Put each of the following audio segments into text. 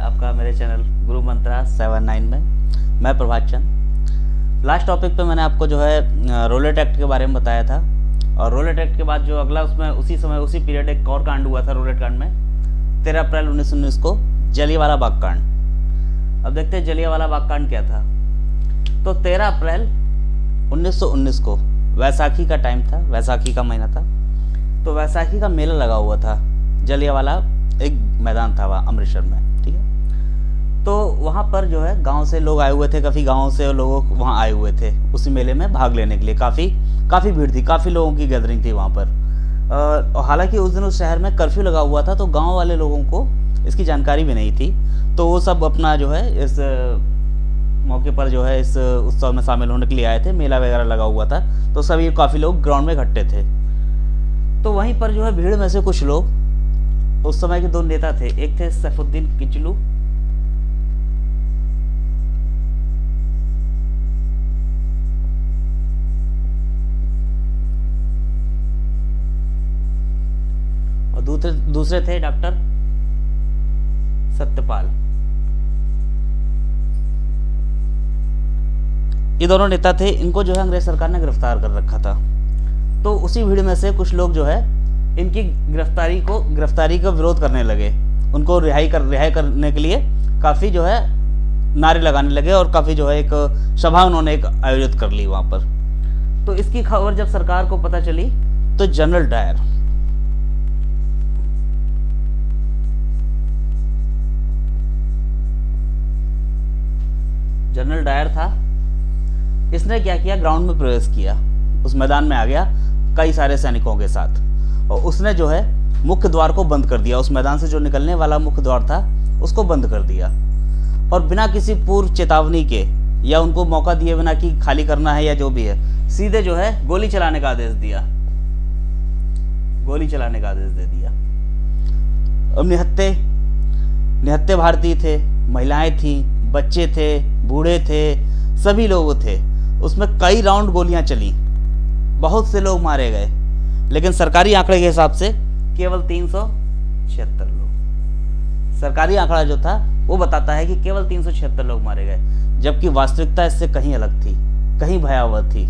आपका मेरे चैनल गुरु मंत्रा 79 में। मैं प्रभात चंद। लास्ट टॉपिक पे मैंने आपको जो है रोलेट एक्ट के बारे में बताया था, और रोलेट एक्ट के बाद जो अगला उसमें उसी समय उसी पीरियड एक और कांड हुआ था रोलेट कांड में, 13 अप्रैल 1919 को जलियांवाला बाग कांड। अब देखते हैं जलियांवाला बाग कांड क्या था। तो 13 अप्रैल 1919 को वैसाखी का टाइम था, वैसाखी का महीना था। तो वैसाखी का मेला लगा हुआ था, जलियांवाला एक मैदान था वहाँ अमृतसर में, ठीक है। तो वहाँ पर जो है गांव से लोग आए हुए थे, काफ़ी गाँव से लोग वहाँ आए हुए थे उसी मेले में भाग लेने के लिए। काफ़ी भीड़ थी, काफ़ी लोगों की गैदरिंग थी वहाँ पर। हालांकि उस दिन उस शहर में कर्फ्यू लगा हुआ था, तो गाँव वाले लोगों को इसकी जानकारी भी नहीं थी। तो वो सब अपना जो है इस मौके पर जो है इस उत्सव में शामिल होने के लिए आए थे। मेला वगैरह लगा हुआ था, तो सभी काफ़ी लोग ग्राउंड में इकट्ठे थे। तो वहीं पर जो है भीड़ में से कुछ लोग, उस समय के दो नेता थे, एक थे सैफुद्दीन किचलू और दूसरे थे डॉक्टर सत्यपाल। ये दोनों नेता थे, इनको जो है अंग्रेज सरकार ने गिरफ्तार कर रखा था। तो उसी भीड़ में से कुछ लोग जो है इनकी गिरफ्तारी का विरोध करने लगे, उनको रिहाई करने के लिए काफ़ी जो है नारे लगाने लगे, और काफ़ी जो है एक सभा उन्होंने एक आयोजित कर ली वहाँ पर। तो इसकी खबर जब सरकार को पता चली, तो जनरल डायर था, इसने क्या किया, ग्राउंड में प्रवेश किया, उस मैदान में आ गया कई सारे सैनिकों के साथ, और उसने जो है मुख्य द्वार को बंद कर दिया। उस मैदान से जो निकलने वाला मुख्य द्वार था उसको बंद कर दिया, और बिना किसी पूर्व चेतावनी के या उनको मौका दिए बिना कि खाली करना है या जो भी है, सीधे जो है गोली चलाने का आदेश दे दिया। अब निहत्थे भारतीय थे, महिलाएं थी, बच्चे थे, बूढ़े थे, सभी लोग थे। उसमें कई राउंड गोलियां चली, बहुत से लोग मारे गए, लेकिन सरकारी आंकड़े के हिसाब से केवल 376 लोग। सरकारी आंकड़ा जो था वो बताता है कि केवल 376 लोग मारे गए, जबकि वास्तविकता इससे कहीं अलग थी, कहीं भयावह थी।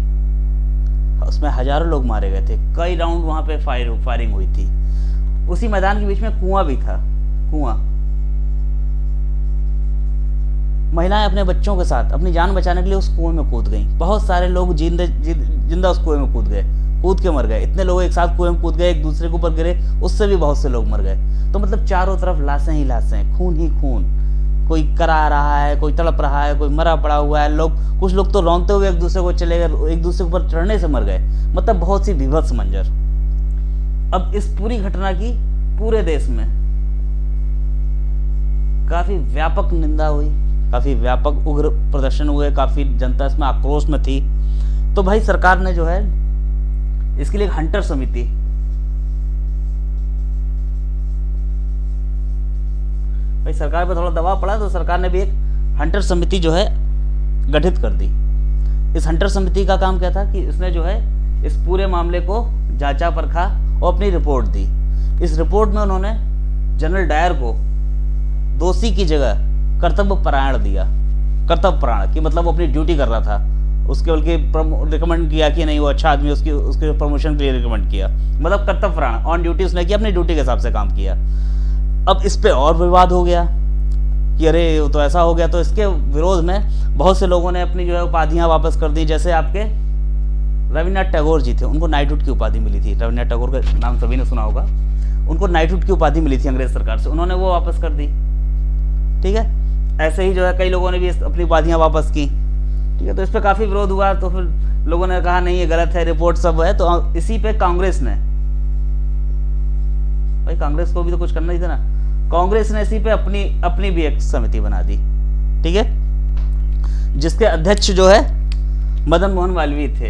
उसमें हजारों लोग मारे गए थे, कई राउंड वहां पे फायरिंग हुई थी। उसी मैदान के बीच में कुआं भी था, महिलाएं अपने बच्चों के साथ अपनी जान बचाने के लिए उस कुएं में कूद गईं। बहुत सारे लोग जिंदा उस कुएं में कूद के मर गए। इतने लोग एक साथ कुएं में कूद गए, एक दूसरे के ऊपर गिरे, उससे भी बहुत से लोग मर गए। तो मतलब चारों तरफ लाशें ही लाशें, खून ही खून। कोई करा रहा है, कोई तड़प रहा है, कोई मरा पड़ा हुआ है। कुछ लोग तो रौंदते हुए एक दूसरे को चले गए, एक दूसरे के ऊपर चढ़ने से मर गए। मतलब बहुत सी विभत्स मंजर। अब इस पूरी घटना की पूरे देश में काफी व्यापक निंदा हुई, काफी व्यापक उग्र प्रदर्शन हुए, काफी जनता इसमें आक्रोश में थी। तो भाई सरकार ने जो है इसके लिए एक हंटर समिति, भाई सरकार पे थोड़ा दबाव पड़ा, तो सरकार ने भी एक हंटर समिति जो है गठित कर दी। इस हंटर समिति का काम क्या था कि इसने जो है इस पूरे मामले को जांचा परखा और अपनी रिपोर्ट दी। इस रिपोर्ट में उन्होंने जनरल डायर को दोषी की जगह कर्तव्यपरायण दिया। कर्तव्यपरायण कि मतलब वो अपनी ड्यूटी कर रहा था, उसके बल्कि रिकमेंड किया कि नहीं वो अच्छा आदमी, उसके प्रमोशन के लिए रिकमेंड किया। मतलब कर्तव्यपरायण, ऑन ड्यूटी उसने किया, अपनी ड्यूटी के हिसाब से काम किया। अब इस पे और विवाद हो गया कि अरे वो तो ऐसा हो गया। तो इसके विरोध में बहुत से लोगों ने अपनी जो है उपाधियां वापस कर दी। जैसे आपके रविन्द्रनाथ टैगोर जी थे, उनको नाइटहुड की उपाधि मिली थी। रविन्द्रनाथ टैगोर का नाम सभी ने सुना होगा। उनको नाइटहुड की उपाधि मिली थी अंग्रेज सरकार से, उन्होंने वो वापस कर दी, ठीक है। ऐसे ही जो है कई लोगों ने भी अपनी उपाधियां वापस की, ठीक है। तो इस पर काफ़ी विरोध हुआ, तो फिर लोगों ने कहा नहीं ये गलत है, रिपोर्ट सब है। तो इसी पे कांग्रेस ने, भाई कांग्रेस को भी तो कुछ करना ही था ना, कांग्रेस ने इसी पे अपनी भी एक समिति बना दी, ठीक है, जिसके अध्यक्ष जो है मदन मोहन मालवीय थे।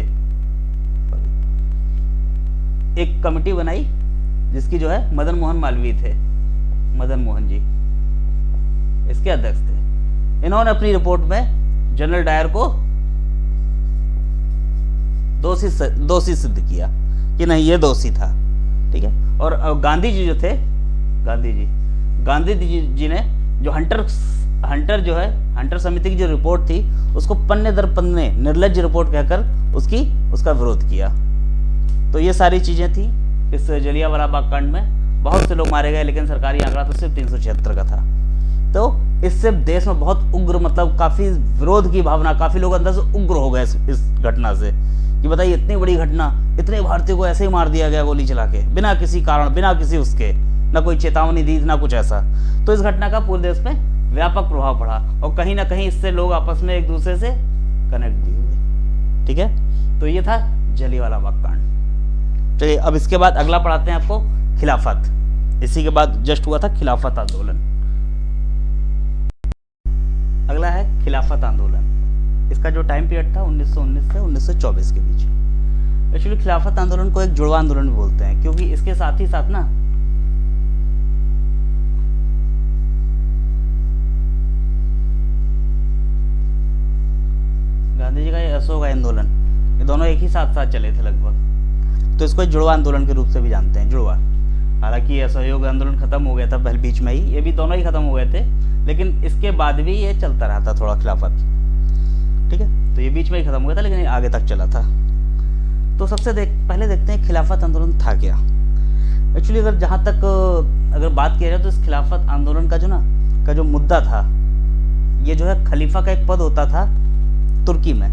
एक कमेटी बनाई जिसकी जो है मदन मोहन मालवीय थे, मदन मोहन जी इसके अध्यक्ष थे। इन्होंने अपनी रिपोर्ट में जनरल डायर को दोषी सिद्ध किया कि नहीं ये दोषी था, ठीक है। और गांधी जी जो थे, गांधी जी ने जो हंटर जो है, हंटर समिति की जो रिपोर्ट थी उसको पन्ने दर पन्ने निर्लज्ज रिपोर्ट कहकर उसका विरोध किया। तो ये सारी चीजें थी इस जलियांवाला बाग कांड में। बहुत से लोग मारे गए, लेकिन सरकारी आंकड़ा तो सिर्फ 376 का था। तो इससे देश में बहुत उग्र, मतलब काफी विरोध की भावना, काफी लोग अंदर से उग्र हो गए इस घटना से कि बताइए इतनी बड़ी घटना, इतने भारतीयों को ऐसे ही मार दिया गया गोली चला के, बिना किसी कारण, बिना किसी उसके, ना कोई चेतावनी दी, ना कुछ ऐसा। तो इस घटना का पूरे देश में व्यापक प्रभाव पड़ा और कहीं ना कहीं इससे लोग आपस में एक दूसरे से कनेक्ट भी हुए। ठीक है, तो ये था जलियांवाला बाग कांड। चलिए अब इसके बाद अगला पढ़ाते हैं आपको खिलाफत। इसी के बाद जस्ट हुआ था खिलाफत आंदोलन। अगला है खिलाफत आंदोलन। इसका जो टाइम पीरियड था 1919 से 1924 के बीच। एक्चुअली खिलाफत आंदोलन को एक जुड़वा आंदोलन भी बोलते हैं, क्योंकि इसके साथ ही साथ ना गांधी जी का ये अशोक आंदोलन, ये दोनों एक ही साथ साथ चले थे लगभग। तो इसको जुड़वा आंदोलन के रूप से भी जानते हैं, जुड़वा। हालांकि असहयोग आंदोलन खत्म हो गया था पहले बीच में ही, ये भी दोनों ही खत्म हो गए थे, लेकिन इसके बाद भी ये चलता रहा था थोड़ा खिलाफत। ठीक है, तो ये बीच में ही खत्म हो गया था, लेकिन आगे तक चला था। तो सबसे पहले देखते हैं खिलाफत आंदोलन था क्या। एक्चुअली अगर जहाँ तक अगर बात किया जाए तो इस खिलाफत आंदोलन का जो मुद्दा था, ये जो है खलीफा का एक पद होता था तुर्की में,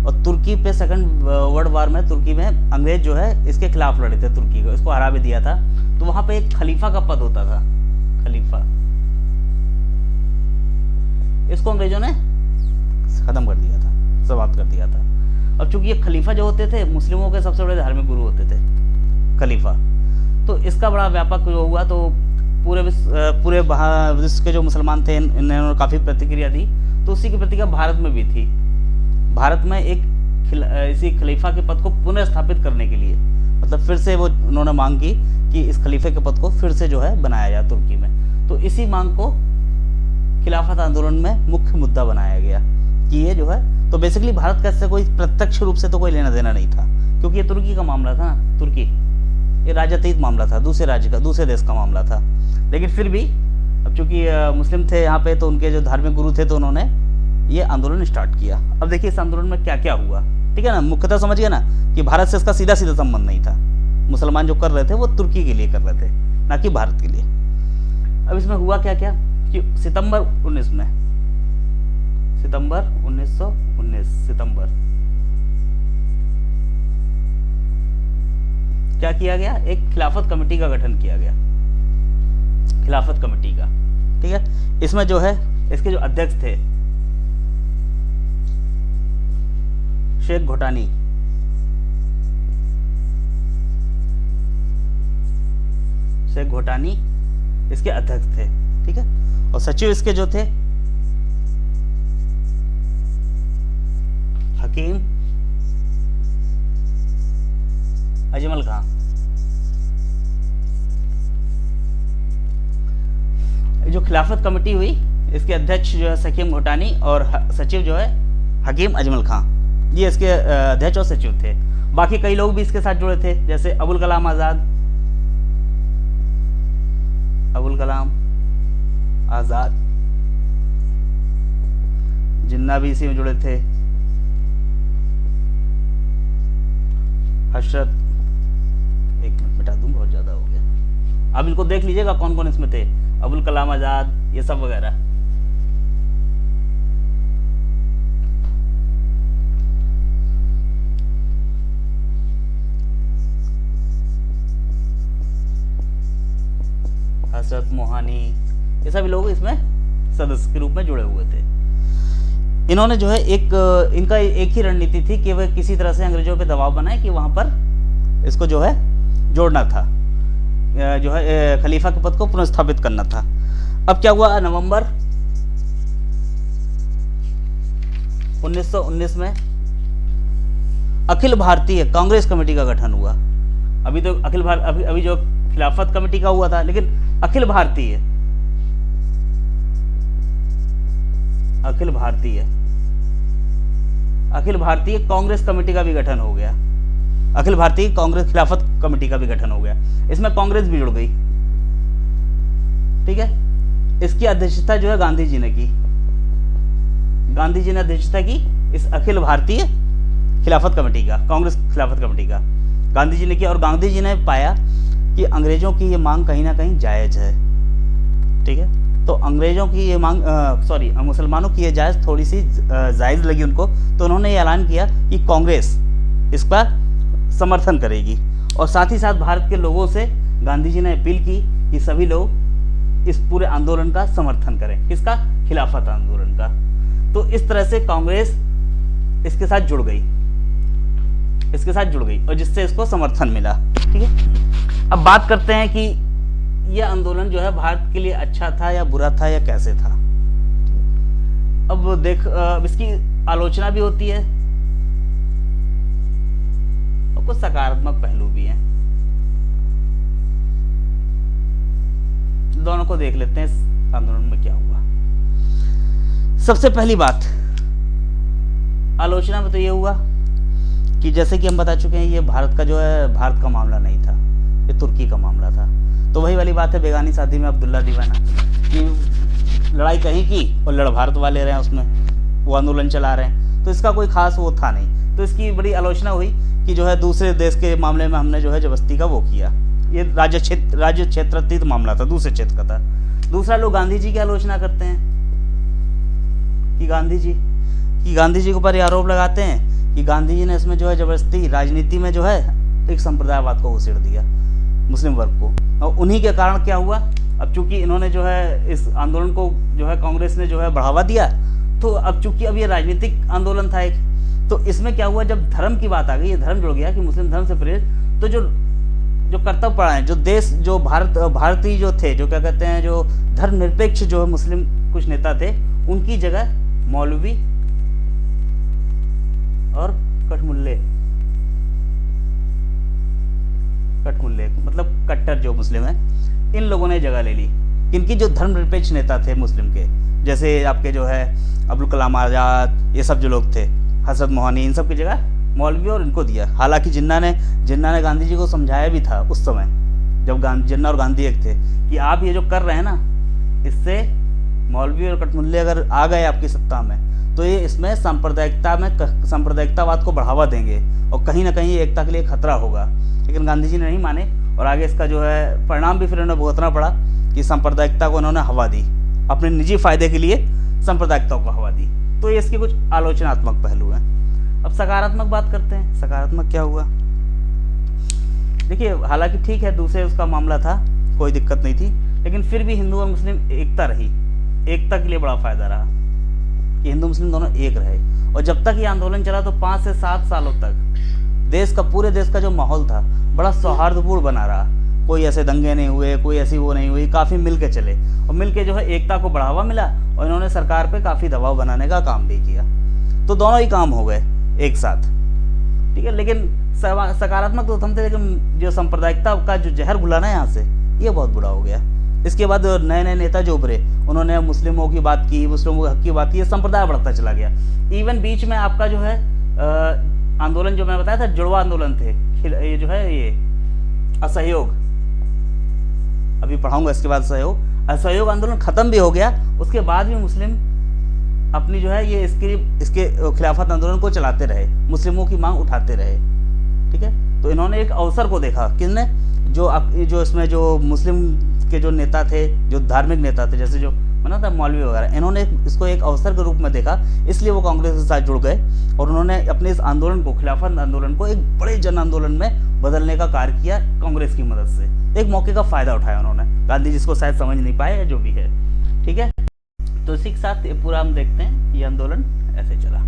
और तुर्की पे सेकंड वर्ल्ड वार में तुर्की में अंग्रेज जो है इसके खिलाफ लड़े थे, तुर्की को, इसको हरा भी दिया था। तो वहां पे एक खलीफा का पद होता था, खलीफा। इसको अंग्रेजों ने खत्म कर दिया था, समाप्त कर दिया था। अब चूंकि ये खलीफा जो होते थे मुस्लिमों के सबसे बड़े धार्मिक गुरु होते थे, खलीफा। तो इसका बड़ा व्यापक जो हुआ, तो पूरे विश्व के जो मुसलमान थे इन्होंने काफी प्रतिक्रिया दी। तो उसी की प्रतिक्रिया भारत में भी थी। भारत में इसी खलीफा के पद को पुनः स्थापित करने के लिए, मतलब फिर से वो उन्होंने मांग की कि इस खलीफे के पद को फिर से जो है बनाया जाए तुर्की में। तो इसी मांग को खिलाफत आंदोलन में मुख्य मुद्दा बनाया गया कि ये जो है, तो बेसिकली भारत का इससे कोई प्रत्यक्ष रूप से तो कोई लेना देना नहीं था, क्योंकि ये तुर्की का मामला था ना, तुर्की ये राजनीतिक मामला था, दूसरे राज्य का, दूसरे देश का मामला था। लेकिन फिर भी अब चूंकि मुस्लिम थे यहाँ पे, तो उनके जो धार्मिक गुरु थे, तो उन्होंने ये आंदोलन स्टार्ट किया। अब देखिए इस आंदोलन में क्या क्या हुआ, ठीक है ना। मुख्यतः समझिए ना कि भारत से इसका सीधा सीधा संबंध नहीं था। मुसलमान जो कर रहे थे वो तुर्की के लिए कर रहे थे, ना कि भारत के लिए। अब इसमें हुआ क्या क्या कि सितंबर 1919 क्या किया गया, एक खिलाफत कमेटी का गठन किया गया, खिलाफत कमेटी का। ठीक है, इसमें जो है इसके जो अध्यक्ष थे शेख घोटानी, इसके अध्यक्ष थे। ठीक है, और सचिव इसके जो थे हकीम अजमल खां। जो खिलाफत कमेटी हुई, इसके अध्यक्ष जो है हकीम घोटानी और सचिव जो है हकीम अजमल खां, ये इसके अध्यक्ष और सचिव थे। बाकी कई लोग भी इसके साथ जुड़े थे, जैसे अबुल कलाम आजाद, जिन्ना भी इसी में जुड़े थे। हशरत, एक मिनट मिटा दूं, बहुत ज्यादा हो गया। अब इनको देख लीजिएगा कौन कौन इसमें थे, अबुल कलाम आजाद, ये सब वगैरह। हसरत मोहानी, ये सभी लोग इसमें सदस्य के रूप में जुड़े हुए थे। इन्होंने जो है इनका एक ही रणनीति थी कि वह किसी तरह से अंग्रेजों पे दबाव बनाए कि वहां पर इसको जो है जोड़ना था, जो है खलीफा के पद को पुनर्स्थापित करना था। अब क्या हुआ, नवंबर 1919 में अखिल भारतीय कांग्रेस कमेटी का गठन हुआ। अभी तो अभी जो खिलाफत कमेटी का हुआ था, लेकिन अखिल भारतीय कांग्रेस कमेटी का भी गठन हो गया। अखिल भारतीय कांग्रेस खिलाफत कमेटी का भी गठन हो गया। इसमें कांग्रेस भी जुड़ गई। ठीक है, इसकी अध्यक्षता जो है गांधी जी ने की। गांधी जी ने अध्यक्षता की इस अखिल भारतीय खिलाफत कमेटी का, कांग्रेस खिलाफत कमेटी का गांधी जी ने किया। और गांधी जी ने पाया कि अंग्रेजों की ये मांग कहीं ना कहीं जायज है, ठीक है। तो अंग्रेजों की ये मांग मुसलमानों की ये जायज थोड़ी सी जायज लगी उनको, तो उन्होंने ये ऐलान किया कि कांग्रेस इसका समर्थन करेगी। और साथ ही साथ भारत के लोगों से गांधी जी ने अपील की कि सभी लोग इस पूरे आंदोलन का समर्थन करें। किसका? खिलाफत आंदोलन का। तो इस तरह से कांग्रेस इसके साथ जुड़ गई, और जिससे इसको समर्थन मिला, ठीक है। अब बात करते हैं कि यह आंदोलन जो है भारत के लिए अच्छा था या बुरा था या कैसे था। अब इसकी आलोचना भी होती है और कुछ सकारात्मक पहलू भी हैं। दोनों को देख लेते हैं इस आंदोलन में क्या हुआ। सबसे पहली बात, आलोचना में तो ये हुआ कि जैसे कि हम बता चुके हैं, ये भारत का मामला नहीं था, ये तुर्की का मामला था। तो वही वाली बात है बेगानी शादी में अब्दुल्ला दीवाना, कि लड़ाई कहीं की और लड़ भारत वाले रहे हैं, उसमें वो आंदोलन चला रहे हैं, तो इसका कोई खास वो था नहीं। तो इसकी बड़ी आलोचना हुई कि जो है दूसरे देश के मामले में हमने जो है जबरदस्ती का वो किया। ये राज्य क्षेत्रातीत मामला था, दूसरे क्षेत्र का था। दूसरा, लोग गांधी जी की आलोचना करते हैं कि गांधी जी के ऊपर आरोप लगाते हैं कि गांधी जी ने इसमें जो है जबरदस्ती राजनीति में जो है एक संप्रदायवाद को उसेड़ दिया, मुस्लिम वर्ग को। और उन्हीं के कारण क्या हुआ, अब चूंकि इन्होंने जो है इस आंदोलन को जो है कांग्रेस ने जो है बढ़ावा दिया, तो अब चूंकि अब ये राजनीतिक आंदोलन था एक, तो इसमें क्या हुआ, जब धर्म की बात आ गई, ये धर्म जुड़ गया कि मुस्लिम धर्म से प्रेरित, तो जो कर्तव्य पड़ा है, जो देश, जो भारतीय जो थे, जो क्या कहते हैं, जो धर्मनिरपेक्ष जो मुस्लिम कुछ नेता थे, उनकी जगह मौलवी और कठमुल्ले मतलब कट्टर जो मुस्लिम है, इन लोगों ने जगह ले ली। इनकी जो धर्मनिरपेक्ष नेता थे मुस्लिम के, जैसे आपके जो है अब्दुल कलाम आजाद, ये सब जो लोग थे, हजरत मोहनी, इन सब की जगह मौलवी और इनको दिया। हालांकि जिन्ना ने गांधी जी को समझाया भी था उस समय, जब जिन्ना और गांधी एक थे, कि आप ये जो कर रहे हैं ना, इससे मौलवी और कठमुल्ले अगर आ गए आपकी सत्ता में, तो ये इसमें सांप्रदायिकतावाद को बढ़ावा देंगे और कहीं ना कहीं एकता के लिए खतरा होगा। लेकिन गांधी जी ने नहीं माने और आगे इसका जो है परिणाम भी फिर उन्हें भुगतना पड़ा कि सांप्रदायिकता को उन्होंने हवा दी, अपने निजी फायदे के लिए सांप्रदायिकता को हवा दी। तो ये इसके कुछ आलोचनात्मक पहलू हैं। अब सकारात्मक बात करते हैं, सकारात्मक क्या हुआ। देखिए, हालांकि ठीक है दूसरे उसका मामला था, कोई दिक्कत नहीं थी, लेकिन फिर भी हिंदू और मुस्लिम एकता रही, एकता के लिए बड़ा फायदा रहा कि हिंदू मुस्लिम दोनों एक रहे। और जब तक ये आंदोलन चला तो 5 से 7 सालों तक पूरे देश का जो माहौल था बड़ा सौहार्दपूर्ण बना रहा। कोई ऐसे दंगे नहीं हुए, कोई ऐसी वो नहीं हुई, काफी मिल के चले और मिल के जो है एकता को बढ़ावा मिला और इन्होंने सरकार पे काफी दबाव बनाने का काम भी किया। तो दोनों ही काम हो गए एक साथ, ठीक है। लेकिन सकारात्मक तो हम थे, लेकिन जो सांप्रदायिकता का जो जहर घुला ना यहाँ से, ये बहुत बुरा हो गया। इसके बाद नए नए नेता जो उभरे, उन्होंने मुस्लिमों की बात की, मुस्लिमों के हक की बात की, ये संप्रदाय बढ़ता चला गया। इवन बीच में आपका जो है आंदोलन जो मैं बताया था, जुड़वा आंदोलन थे, ये जो है ये असहयोग, अभी पढ़ाऊंगा इसके बाद असहयोग आंदोलन खत्म भी हो गया। उसके बाद भी मुस्लिम अपनी जो है ये इसके खिलाफत आंदोलन को चलाते रहे, मुस्लिमों की मांग उठाते रहे, ठीक है। तो इन्होंने एक अवसर को देखा, किसने, जो इसमें जो मुस्लिम के जो नेता थे, जो धार्मिक नेता थे, जैसे जो माना था मौलवी वगैरह, इन्होंने इसको एक अवसर के रूप में देखा, इसलिए वो कांग्रेस के साथ जुड़ गए और उन्होंने अपने इस आंदोलन को, खिलाफत आंदोलन को एक बड़े जन आंदोलन में बदलने का कार्य किया कांग्रेस की मदद से। एक मौके का फायदा उठाया उन्होंने, गांधी जी इसको शायद समझ नहीं पाए या जो भी है, ठीक है। तो इसी के साथ पूरा हम देखते हैं ये आंदोलन ऐसे चला।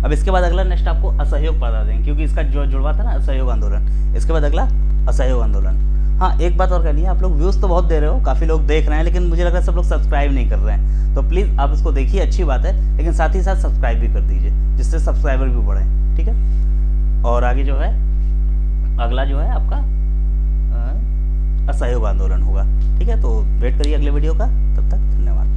अब इसके बाद अगला नेक्स्ट आपको असहयोग बता देंगे, क्योंकि इसका जो जुड़वा था ना असहयोग आंदोलन, इसके बाद अगला असहयोग आंदोलन। हाँ, एक बात और कहनी है, आप लोग व्यूज़ तो बहुत दे रहे हो, काफ़ी लोग देख रहे हैं, लेकिन मुझे लग रहा है सब लोग सब्सक्राइब नहीं कर रहे हैं। तो प्लीज़ आप इसको देखिए, अच्छी बात है, लेकिन साथ ही साथ सब्सक्राइब भी कर दीजिए, जिससे सब्सक्राइबर भी बढ़ें, ठीक है। और आगे जो है अगला जो है आपका असहयोग आंदोलन होगा, ठीक है। तो वेट करिए अगले वीडियो का, तब तक धन्यवाद।